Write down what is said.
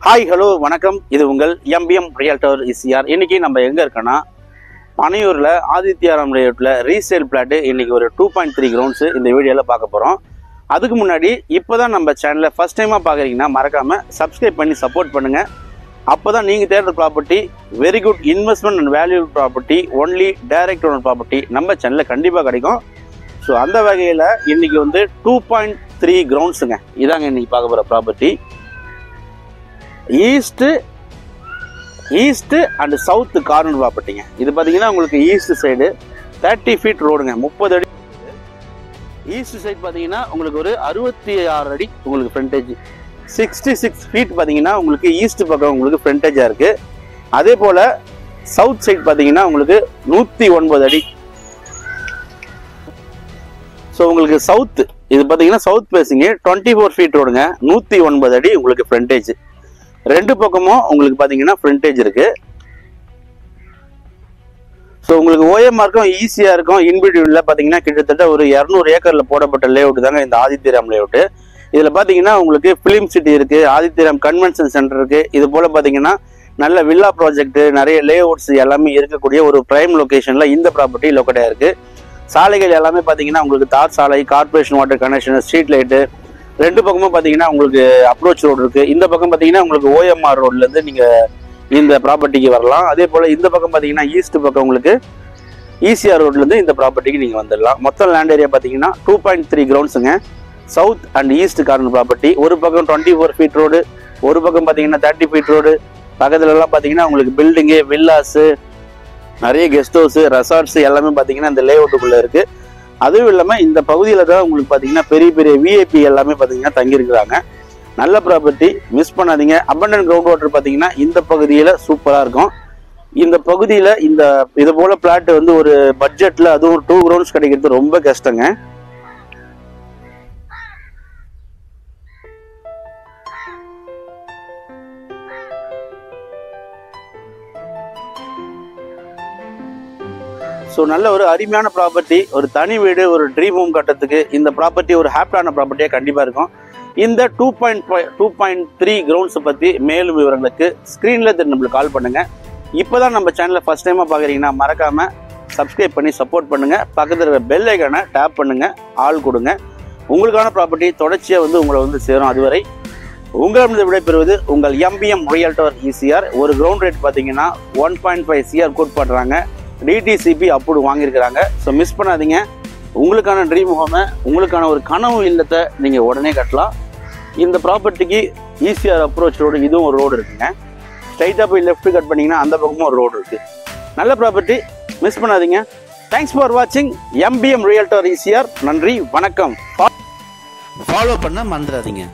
Hi hello வணக்கம். இது உங்கள் எம்பிஎம் ரியல்டர் இசிஆர். இன்னைக்கு நம்ம எங்க இருக்கோன்னா பனையூர்ல ஆதித்யாராம் லேஅவுட்ல ரீசேல் பிளாட். இன்னைக்கு ஒரு 2.3 கிரவுண்ட்ஸ் இந்த வீடியோல பார்க்க போறோம். அதுக்கு முன்னாடி இப்போதான் நம்ம சேனலை ஃபர்ஸ்ட் டைமா பாக்குறீங்கன்னா மறக்காம சப்ஸ்கிரைப் பண்ணி சப்போர்ட் பண்ணுங்க. அப்போதான் நீங்க தேடுற property very good investment and value property, only direct owner property நம்ம சேனல்ல கண்டிப்பா கிடைக்கும். ஸோ அந்த வகையில் இன்னைக்கு வந்து 2.3 கிரவுண்ட்ஸுங்க. இதாங்க இன்னைக்கு பார்க்க போகிற property. East and south corner ப்ராப்பர்ட்டிங்க. இது பார்த்தீங்கன்னா உங்களுக்கு ஈஸ்ட் சைடு 30 ஃபீட் ரோடுங்க, 30 அடி. ஈஸ்ட் சைடு பார்த்தீங்கன்னா உங்களுக்கு ஒரு 66 அடி உங்களுக்கு ஃப்ரண்டேஜ். 66 ஃபீட் பார்த்தீங்கன்னா உங்களுக்கு ஈஸ்ட் பக்கம் உங்களுக்கு ஃப்ரண்டேஜாக இருக்குது. அதே போல் சவுத் சைடு பார்த்தீங்கன்னா உங்களுக்கு 109 அடி. ஸோ உங்களுக்கு சவுத் இது பார்த்தீங்கன்னா சவுத் பேசிங்க 24 ஃபீட் ரோடுங்க, 109 அடி உங்களுக்கு ஃப்ரண்டேஜ். ரெண்டு பக்கமும் உங்களுக்கு பார்த்தீங்கன்னா ஃப்ரண்டேஜ் இருக்கு. ஸோ உங்களுக்கு ஓஎம்ஆருக்கும் ஈஸியாக இருக்கும். இன்பிட்வீனில் பார்த்தீங்கன்னா கிட்டத்தட்ட ஒரு 200 ஏக்கரில் போடப்பட்ட லேஅவுட் தாங்க இந்த ஆதித்யாராம் லேஅவுட். இதில் பார்த்தீங்கன்னா உங்களுக்கு ஃபிலிம் சிட்டி இருக்கு, ஆதித்யாராம் கன்வென்ஷன் சென்டர் இருக்கு. இது போல பார்த்தீங்கன்னா நல்ல வில்லா ப்ராஜெக்ட், நிறைய லேஅவுட்ஸ் எல்லாமே இருக்கக்கூடிய ஒரு பிரைம் லொகேஷன்ல இந்த ப்ராப்பர்ட்டி லொக்கேட்டாக இருக்கு. சாலைகள் எல்லாமே பார்த்தீங்கன்னா உங்களுக்கு தார் சாலை, corporation water connection, street light, ரெண்டு பக்கமும் பார்த்தீங்கன்னா உங்களுக்கு அப்ரோச் ரோடு இருக்கு. இந்த பக்கம் பார்த்தீங்கன்னா உங்களுக்கு ஓஎம்ஆர் ரோட்லேருந்து நீங்கள் இந்த ப்ராப்பர்ட்டிக்கு வரலாம். அதே போல் இந்த பக்கம் பார்த்தீங்கன்னா ஈஸ்ட் பக்கம் உங்களுக்கு ஈசிஆர் ரோட்லேருந்து இந்த ப்ராப்பர்ட்டிக்கு நீங்கள் வந்துடலாம். மொத்தம் லேண்ட் ஏரியா பார்த்தீங்கன்னா 2.3 கிரவுண்ட்ஸுங்க. South and east corner property. ஒரு பக்கம் 24 ஃபீட் ரோடு, ஒரு பக்கம் பார்த்தீங்கன்னா 30 ஃபீட் ரோடு. பக்கத்துலலாம் பார்த்தீங்கன்னா உங்களுக்கு பில்டிங்கு, வில்லாஸு, நிறைய கெஸ்ட் ஹவுஸ், ரெசார்ட்ஸ் எல்லாமே பார்த்தீங்கன்னா இந்த லேஅவுட்டுக்குள்ளே இருக்குது. அதுவும் இல்லாமல் இந்த பகுதியில் தான் உங்களுக்கு பார்த்தீங்கன்னா பெரிய பெரிய விஐபி எல்லாமே பார்த்தீங்கன்னா தங்கியிருக்கிறாங்க. நல்ல ப்ராப்பர்ட்டி, மிஸ் பண்ணாதீங்க. அபண்டன்ட் கிரவுண்ட் வாட்டர் பார்த்தீங்கன்னா இந்த பகுதியில் சூப்பராக இருக்கும். இந்த பகுதியில் இது போல் பிளாட் வந்து ஒரு பட்ஜெட்டில் அதுவும் 2 கிரவுண்ட்ஸ் கிடைக்கிறது ரொம்ப கஷ்டங்க. ஸோ நல்ல ஒரு அருமையான ப்ராப்பர்ட்டி, ஒரு தனி வீடு, ஒரு ட்ரீம் ஹோம் கட்டுறதுக்கு இந்த ப்ராப்பர்ட்டி ஒரு ஹாப்பியான ப்ராப்பர்ட்டியாக கண்டிப்பாக இருக்கும். இந்த 2.3 கிரவுண்ட்ஸை பற்றி மேலும் விவரங்களுக்கு ஸ்க்ரீனில் நம்மளுக்கு கால் பண்ணுங்கள். இப்போ தான் நம்ம சேனலில் ஃபஸ்ட் டைமாக பார்க்குறீங்கன்னா மறக்காமல் சப்ஸ்கிரைப் பண்ணி சப்போர்ட் பண்ணுங்கள். பக்கத்தில் இருக்கிற பெல் ஐக்கானை டேப் பண்ணுங்கள், ஆள் கொடுங்க. உங்களுக்கான ப்ராப்பர்ட்டி தொடர்ச்சியாக வந்து உங்களை வந்து சேரும். அதுவரை உங்களிடம் விடைபெறுவது உங்கள் எம்பிஎம் ரியல்டர் இசிஆர். ஒரு கிரவுண்ட் ரேட் பார்த்தீங்கன்னா 1.5 CR கோட் பண்ணுறாங்க. டிடிசிபி அப்ரூவ் வாங்கியிருக்கிறாங்க. ஸோ மிஸ் பண்ணாதீங்க. உங்களுக்கான ட்ரீம் ஹோமை, உங்களுக்கான ஒரு கனவு இல்லத்தை நீங்கள் உடனே கட்டலாம். இந்த ப்ராப்பர்ட்டிக்கு ஈசிஆர் அப்ரோச் ரோடு, இதுவும் ஒரு ரோடு இருக்குங்க. ஸ்ட்ரைட்டாக போய் லெஃப்ட் கட் பண்ணிங்கன்னா அந்த பக்கமும் ஒரு ரோடு இருக்குது. நல்ல ப்ராப்பர்ட்டி, மிஸ் பண்ணாதீங்க. தேங்க்ஸ் ஃபார் வாட்சிங் எம்பிஎம் ரியல்டர் இசிஆர். நன்றி, வணக்கம். ஃபாலோ பண்ண மறந்துடாதீங்க.